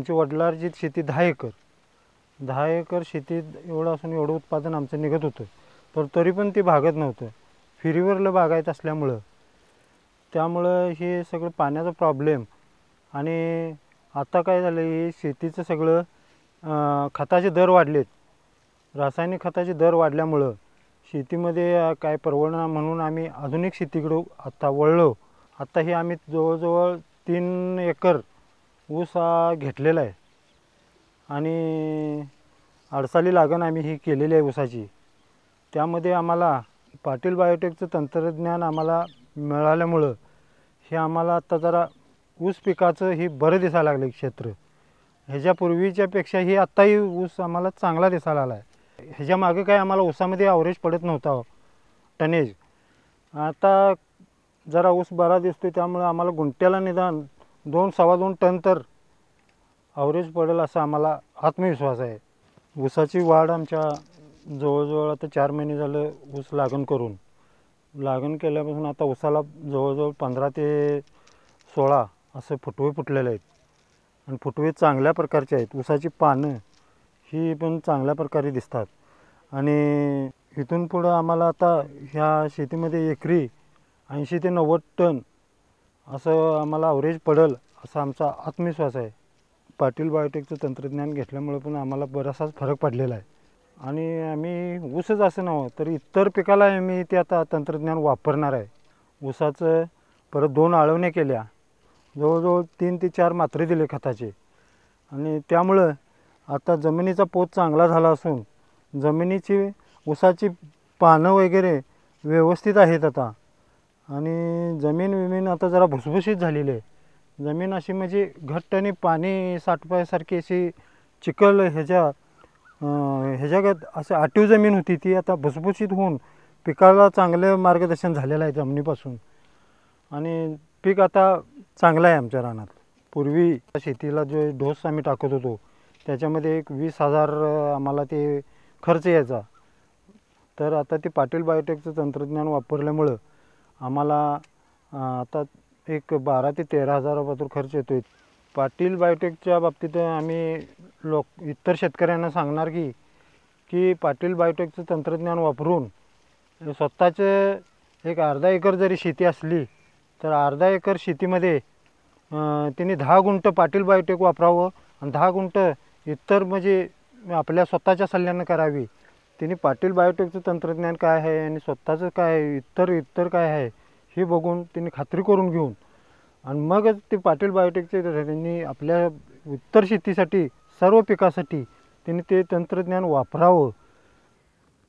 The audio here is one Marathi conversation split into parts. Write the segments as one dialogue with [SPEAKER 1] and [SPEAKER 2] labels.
[SPEAKER 1] आमची वडिलांची शेती 10 एकर शेतीत एवढं असून एवढं उत्पादन आमचं निघत होतं, तर तरी पण ते भागत नव्हतं. फिरीवरलं बागायत असल्यामुळं त्यामुळं हे सगळं पाण्याचा प्रॉब्लेम. आणि आता काय झालं, हे शेतीचं सगळं खताचे दर वाढलेत. रासायनिक खताचे दर वाढल्यामुळं शेतीमध्ये काय परवडणार म्हणून आम्ही आधुनिक शेतीकडं आता वळलो. आता हे आम्ही जवळजवळ 3 एकर ऊस घेतलेला आहे आणि अडसाली लागण आम्ही ही केलेली आहे ऊसाची. त्यामध्ये आम्हाला पाटील बायोटेकचं तंत्रज्ञान आम्हाला मिळाल्यामुळं हे आम्हाला आता जरा ऊस पिकाचं ही बरं दिसायला लागलं क्षेत्र. ह्याच्यापूर्वीच्यापेक्षा ही आत्ताही ऊस आम्हाला चांगला दिसायला आला आहे. ह्याच्या मागे काय आम्हाला ऊसामध्ये ॲव्हरेज पडत नव्हता टनेज. आता जरा ऊस बरा दिसतो, त्यामुळे आम्हाला गुंट्याला निदान 2-2.25 टन तर ॲव्हरेज पडेल असा आम्हाला आत्मविश्वास आहे. ऊसाची वाढ आमच्या जवळजवळ आता 4 महिने झालं ऊस लागण केल्यापासून आता ऊसाला जवळजवळ 15 ते 16 असं फुटवे फुटलेले आहेत आणि फुटवे चांगल्या प्रकारचे आहेत. ऊसाची पानं ही पण चांगल्या प्रकारे दिसतात आणि इथून पुढं आम्हाला आता ह्या शेतीमध्ये एकरी 80 ते 90 टन असं आम्हाला ॲव्हरेज पडेल असा आमचा आत्मविश्वास आहे. पाटील बायोटेकचं तंत्रज्ञान घेतल्यामुळे पण आम्हाला बराचसाच फरक पडलेला आहे. आणि आम्ही ऊसच असं नव्हे तर इतर पिकाला आम्ही ते आता तंत्रज्ञान वापरणार आहे. ऊसाचं परत 2 आळवण्या केल्या, जवळजवळ 3 ते 4 मात्रे दिले खताचे आणि त्यामुळं आता जमिनीचा पोत चांगला झाला असून जमिनीची ऊसाची पानं वगैरे व्यवस्थित आहेत आता आणि जमीन आता जरा भुसभुशीत झालेली आहे. जमीन अशी म्हणजे घट्ट आणि पाणी साठपायसारखी अशी चिखल ह्याच्यागत असं आटीव जमीन होती, ती आता भुसभुशीत होऊन पिकाला चांगलं मार्गदर्शन झालेलं आहे जमिनीपासून आणि पीक आता चांगलं आहे आमच्या रानात. पूर्वी शेतीला जो डोस आम्ही टाकत होतो त्याच्यामध्ये एक 20,000 आम्हाला ते खर्च यायचा. तर आता ते पाटील बायोटेकचं तंत्रज्ञान वापरल्यामुळं आम्हाला आता एक 12,000 ते 13,000 खर्च येतो आहे. पाटील बायोटेकच्या बाबतीत आम्ही इतर शेतकऱ्यांना सांगणार की पाटील बायोटेकचं तंत्रज्ञान वापरून स्वतःचं एक अर्धा एकर जरी शेती असली तर अर्धा एकर शेतीमध्ये त्यांनी 10 गुंठ पाटील बायोटेक वापरावं आणि 10 गुंठ इतर म्हणजे आपल्या स्वतःच्या सल्ल्यानं करावी. त्यांनी पाटील बायोटेकचं तंत्रज्ञान काय आहे आणि स्वतःचं काय इतर काय आहे हे बघून त्यांनी खात्री करून घेऊन आणि मगच ते पाटील बायोटेकचे त्यांनी आपल्या इतर शेतीसाठी सर्व पिकासाठी त्यांनी ते तंत्रज्ञान वापरावं.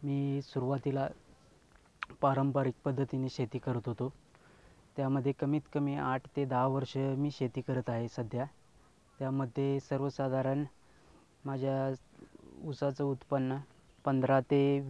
[SPEAKER 2] मी सुरुवातीला पारंपरिक पद्धतीने शेती करत होतो. त्यामध्ये कमीत कमी 8 ते 10 वर्ष मी शेती करत आहे सध्या. त्यामध्ये सर्वसाधारण माझ्या ऊसाचं उत्पन्न 15 ते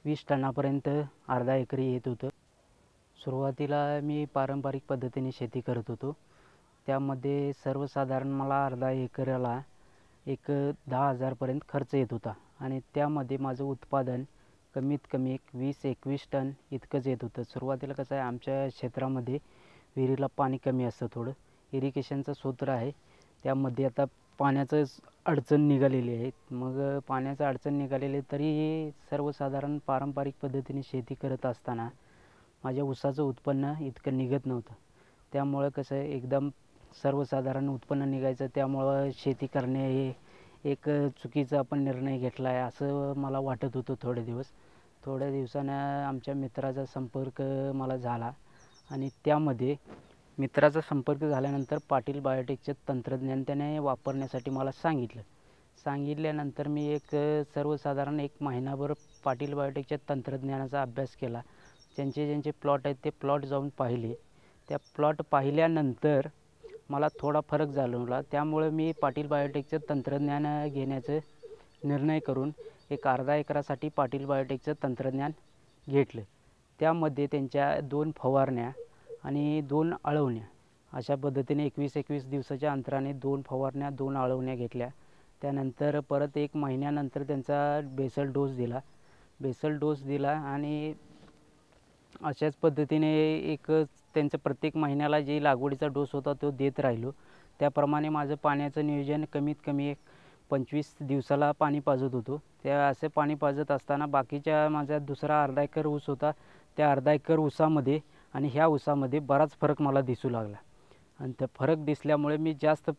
[SPEAKER 2] 20 टनापर्यंत अर्धा एकरी येत होतं. सुरुवातीला मी पारंपरिक पद्धतीने शेती करत होतो. त्यामध्ये सर्वसाधारण मला अर्धा एकराला एक 10,000पर्यंत खर्च येत होता आणि त्यामध्ये माझं उत्पादन कमीत कमी 20-21 टन इतकंच येत होतं. सुरुवातीला कसं आहे, आमच्या क्षेत्रामध्ये विहिरीला पाणी कमी असतं, थोडं इरिगेशनचं सूत्र आहे, त्यामध्ये आता पाण्याचं अडचण निघालेली आहे. मग पाण्याचं अडचण निघालेली तरी सर्वसाधारण पारंपरिक पद्धतीने शेती करत असताना माझ्या ऊसाचं उत्पन्न इतकं निघत नव्हतं. त्यामुळं कसं आहे, एकदम सर्वसाधारण उत्पन्न निघायचं, त्यामुळं शेती करणे हे एक चुकीचा आपण निर्णय घेतला आहे असं मला वाटत होतं थोडे दिवस. थोड्या दिवसानं आमच्या मित्राचा संपर्क मला झाला आणि त्यामध्ये मित्राचा संपर्क झाल्यानंतर पाटील बायोटेकचे तंत्रज्ञान त्याने वापरण्यासाठी मला सांगितल्यानंतर मी एक सर्वसाधारण 1 महिनाभर पाटील बायोटेकच्या तंत्रज्ञानाचा अभ्यास केला. ज्यांचे प्लॉट आहेत ते प्लॉट जाऊन पाहिले. त्या प्लॉट पाहिल्यानंतर मला थोडा फरक जाणवला. त्यामुळे मी पाटील बायोटेकचं तंत्रज्ञान घेण्याचं निर्णय करून एक अर्धा एकरासाठी पाटील बायोटेकचं तंत्रज्ञान घेतलं. त्यामध्ये त्यांच्या 2 फवारण्या आणि 2 आळवण्या अशा पद्धतीने 21-21 दिवसाच्या अंतराने 2 फवारण्या 2 आळवण्या घेतल्या. त्यानंतर परत 1 महिन्यानंतर त्यांचा बेसल डोस दिला आणि अशाच पद्धतीने एक त्यांचं प्रत्येक महिन्याला जे लागवडीचा डोस होता तो देत राहिलो. त्याप्रमाणे माझं पाण्याचं नियोजन कमीत कमी एक 25 दिवसाला पाणी पाजत होतो. त्या असे पाणी पाजत असताना बाकीच्या माझा दुसरा अर्धा एकर ऊस होता. त्या अर्धा एकर ऊसामध्ये आणि ह्या ऊसामध्ये बराच फरक मला दिसू लागला आणि त्या फरक दिसल्यामुळे मी जास्त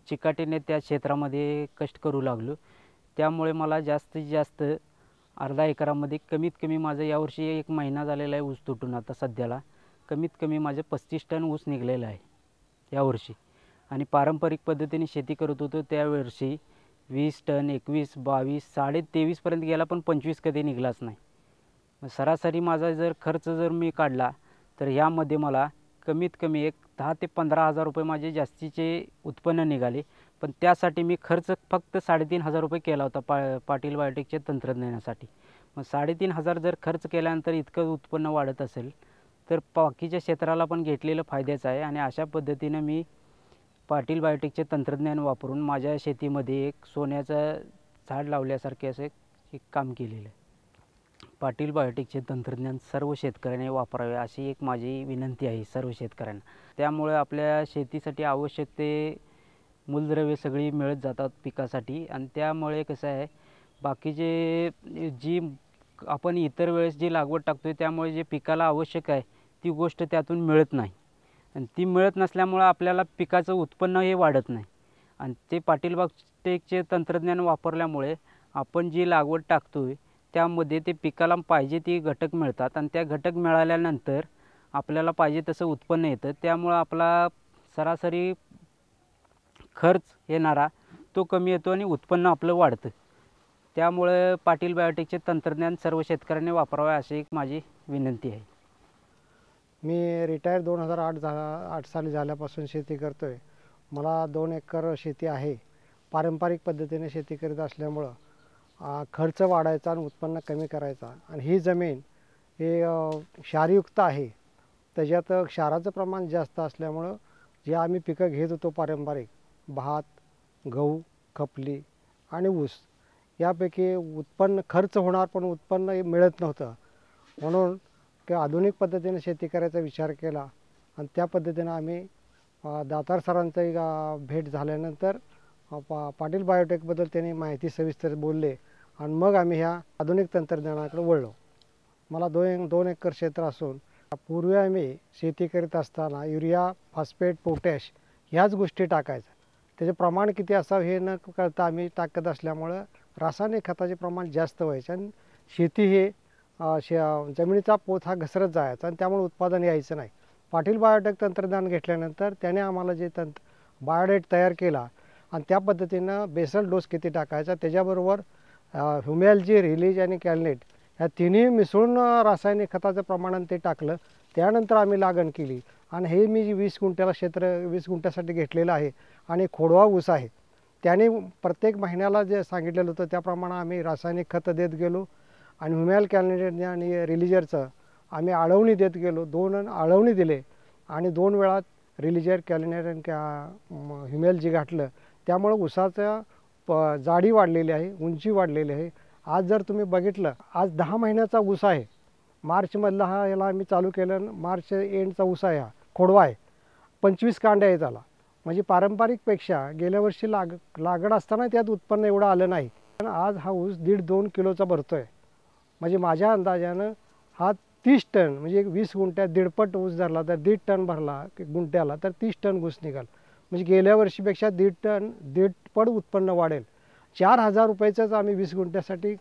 [SPEAKER 2] चिकाटीने त्या क्षेत्रामध्ये कष्ट करू लागलो. त्यामुळे मला जास्तीत जास्त अर्धा एकरामध्ये कमीत कमी माझं यावर्षी 1 महिना झालेला आहे ऊस तुटून. आता सध्याला कमीत कमी माझे 35 टन ऊस निघलेला आहे यावर्षी. आणि पारंपरिक पद्धतीने शेती करत होतो त्यावर्षी 20 टन, 21, 22, 23.5 पर्यंत गेला, पण 25 कधी निघालाच नाही. सरासरी माझा जर खर्च जर मी काढला तर यामध्ये मला कमीत कमी एक 10,000 ते 15,000 रुपये माझे जास्तीचे उत्पन्न निघाले. पण त्यासाठी मी खर्च फक्त 3,500 रुपये केला होता पाटील बायोटेकच्या तंत्रज्ञानासाठी. मग 3,500 जर खर्च केल्यानंतर इतकं उत्पन्न वाढत असेल तर बाकीच्या क्षेत्राला पण घेतलेलं फायद्याचं आहे. आणि अशा पद्धतीनं मी पाटील बायोटेकचे तंत्रज्ञान वापरून माझ्या शेतीमध्ये एक सोन्याचं झाड लावल्यासारखे असे एक काम केलेलं आहे. पाटील बायोटेकचे तंत्रज्ञान सर्व शेतकऱ्यांनी वापरावे अशी एक माझी विनंती आहे सर्व शेतकऱ्यांना. त्यामुळे आपल्या शेतीसाठी आवश्यक ते मूलद्रव्ये सगळी मिळत जातात पिकासाठी. आणि त्यामुळे कसं आहे, बाकीचे जी आपण इतर वेळेस जी लागवड टाकतो आहे त्यामुळे जे पिकाला आवश्यक आहे ती गोष्ट त्यातून मिळत नाही. आणि ती मिळत नसल्यामुळं आपल्याला पिकाचं उत्पन्न हे वाढत नाही. आणि ते पाटील बायोटेकचे तंत्रज्ञान वापरल्यामुळे आपण जी लागवड टाकतो आहे त्यामध्ये ते पिकाला पाहिजे ती घटक मिळतात आणि त्या घटक मिळाल्यानंतर आपल्याला पाहिजे तसं उत्पन्न येतं. त्यामुळं आपला सरासरी खर्च येणारा तो कमी येतो आणि उत्पन्न आपलं वाढतं. त्यामुळे पाटील बायोटेकचे तंत्रज्ञान सर्व शेतकऱ्यांनी वापरावे अशी एक माझी विनंती आहे.
[SPEAKER 3] मी रिटायर 2008 साली झाल्यापासून शेती करतो आहे. मला 2 एकर शेती आहे. पारंपरिक पद्धतीने शेती करीत असल्यामुळं खर्च वाढायचा आणि उत्पन्न कमी करायचा. आणि ही जमीन हे क्षारयुक्त आहे. त्याच्यात क्षाराचं प्रमाण जास्त असल्यामुळं जे आम्ही पिकं घेत होतो पारंपरिक भात, गहू, खपली आणि ऊस यापैकी उत्पन्न खर्च होणार पण उत्पन्न मिळत नव्हतं. म्हणून आधुनिक पद्धतीने शेती करायचा विचार केला आणि त्या पद्धतीनं आम्ही दातार सरांचं भेट झाल्यानंतर पाटील बायोटेकबद्दल त्यांनी माहिती सविस्तर बोलले आणि मग आम्ही ह्या आधुनिक तंत्रज्ञानाकडे वळलो. मला 2 एकर क्षेत्र असून पूर्वी आम्ही शेती करीत असताना युरिया, फॉस्फेट, पोटॅश ह्याच गोष्टी टाकायच्या. त्याचे प्रमाण किती असावं हे न कळता आम्ही टाकत असल्यामुळं रासायनिक खताचे प्रमाण जास्त व्हायचे आणि शेती हे जमिनीचा पोत हा घसरत जायचा आणि त्यामुळे उत्पादन यायचं नाही. पाटील बायोटेक तंत्रज्ञान घेतल्यानंतर त्याने आम्हाला जे बायोडेट तयार केला आणि त्या पद्धतीनं बेसल डोस किती टाकायचा, त्याच्याबरोबर ह्युमॅलजी, रिलीज आणि कॅलनेट ह्या तिन्ही मिसळून रासायनिक खताचं प्रमाणात ते टाकलं. त्यानंतर आम्ही लागण केली आणि हे मी 20 गुंठ्याला क्षेत्र 20 गुंठ्यासाठी घेतलेलं आहे आणि खोडवा ऊस आहे. त्याने प्रत्येक महिन्याला जे सांगितलेलं होतं त्याप्रमाणे आम्ही रासायनिक खतं देत गेलो आणि ह्युमॅल कॅलनेट आणि रिलीजरचं आम्ही आळवणी देत गेलो. 2 आळवणी दिले आणि 2 वेळा रिलीजर, कॅलनेट आणि ह्युमॅलजी घातलं. त्यामुळं ऊसाचं जाडी वाढलेली आहे, उंची वाढलेली आहे. आज जर तुम्ही बघितलं, आज 10 महिन्याचा ऊस आहे. मार्चमधला याला आम्ही चालू केलं. मार्च एंडचा ऊस आहे, हा खोडवा आहे. 25 कांड्या आहेत त्याला. म्हणजे पारंपरिकपेक्षा गेल्या वर्षी लागड असताना त्यात उत्पन्न एवढं आलं नाही. पण आज हा ऊस 1.5-2 किलोचा भरतो आहे. म्हणजे माझ्या अंदाजानं हा 30 टन म्हणजे 20 गुंठ्यात 1.5 ऊस धरला तर 1.5 टन भरला गुंठ्याला तर 30 टन ऊस निघाल. म्हणजे गेल्या वर्षीपेक्षा 1.5 पट उत्पन्न वाढेल. 4,000 रुपयाचंच आम्ही 20 गुंठ्यासाठी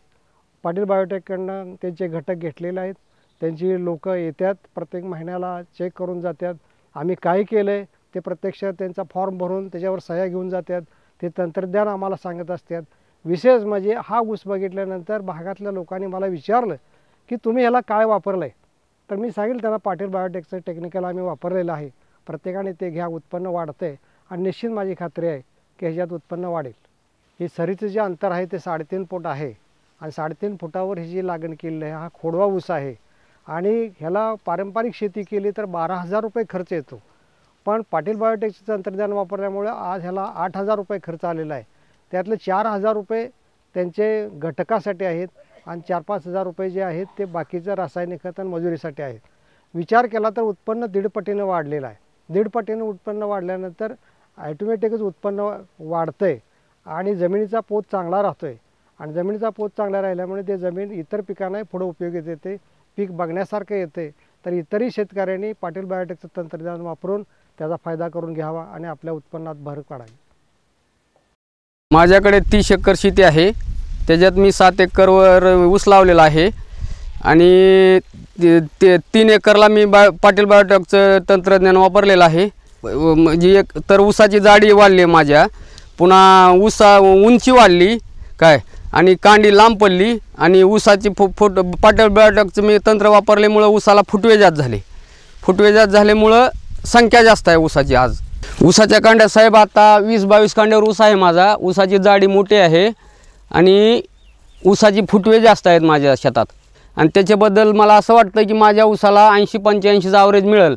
[SPEAKER 3] पाटील बायोटेककडनं त्यांचे घटक घेतलेले आहेत. त्यांची लोक येतात, प्रत्येक महिन्याला चेक करून जातात. आम्ही काय केलं आहे ते प्रत्यक्ष त्यांचा फॉर्म भरून त्याच्यावर सह्या घेऊन जातात. ते तंत्रज्ञान आम्हाला सांगत असतात. विशेष म्हणजे हा ऊस बघितल्यानंतर भागातल्या लोकांनी मला विचारलं की तुम्ही ह्याला काय वापरलं आहे. तर मी सांगितलं त्यांना पाटील बायोटेकचं टेक्निकल आम्ही वापरलेलं आहे. प्रत्येकाने ते घ्या, उत्पन्न वाढतं आहे आणि निश्चित माझी खात्री आहे की ह्याच्यात उत्पन्न वाढेल. हे सरीचं जे अंतर आहे ते 3.5 फूट आहे आणि 3.5 फुटावर ही जी लागण केलेली आहे हा खोडवा ऊस आहे आणि ह्याला पारंपरिक शेती केली तर 12,000 रुपये खर्च येतो. पण पाटील बायोटेकचं तंत्रज्ञान वापरल्यामुळे आज ह्याला 8,000 रुपये खर्च आलेला आहे. त्यातले 4,000 रुपये त्यांचे घटकासाठी आहेत आणि 4-5 हजार रुपये जे आहेत ते बाकीचं रासायनिक खत आणि मजुरीसाठी आहेत. विचार केला तर उत्पन्न 1.5 पटीनं वाढलेलं आहे. 1.5 पटीनं उत्पन्न वाढल्यानंतर ॲटोमॅटिकच उत्पन्न वाढतं आहे आणि जमिनीचा पोत चांगला राहतो आहे. आणि जमिनीचा पोत चांगला राहिल्यामुळे ते जमीन इतर पिकांनाही पुढे उपयोगी येते, पीक बघण्यासारखं येते. तर इतरही शेतकऱ्यांनी पाटील बायोटेकचं तंत्रज्ञान वापरून त्याचा फायदा करून घ्यावा आणि आपल्या उत्पन्नात भर पाडावी.
[SPEAKER 4] माझ्याकडे 30 एकर शेती आहे. त्याच्यात मी 7 एकरवर ऊस लावलेला आहे आणि 3 एकरला मी पाटील बायोटेकचं तंत्रज्ञान वापरलेलं आहे. म्हणजे एक तर ऊसाची जाडी वाढली माझ्या, पुन्हा उंची वाढली काय, आणि कांडी लांब पडली आणि ऊसाची पाटील बायोटेकचं मी तंत्र वापरल्यामुळं ऊसाला फुटवे जास्त झाले. फुटवे जास्त झाल्यामुळं संख्या जास्त आहे ऊसाची. आज ऊसाच्या कांड्या साहेब आता 20-22 कांड्यावर ऊस आहे माझा. ऊसाची जाडी मोठी आहे आणि ऊसाची फुटवे जास्त आहेत माझ्या शेतात. आणि त्याच्याबद्दल मला असं वाटतं की माझ्या ऊसाला 80-85चं ॲव्हरेज मिळेल.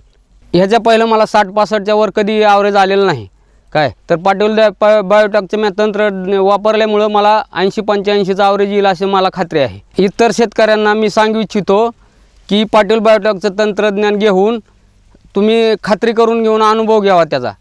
[SPEAKER 4] ह्याच्या पहिलं मला 60-65च्या वर कधी ॲव्हरेज आलेलं नाही काय. तर पाटील बायोटेकचं मी तंत्र वापरल्यामुळं मला 80-85चं ॲव्हरेज येईल अशी मला खात्री आहे. इतर शेतकऱ्यांना मी सांगू इच्छितो की पाटील बायोटेकचं तंत्रज्ञान घेऊन तुम्ही खात्री करून घेऊन अनुभव घ्यावा त्याचा.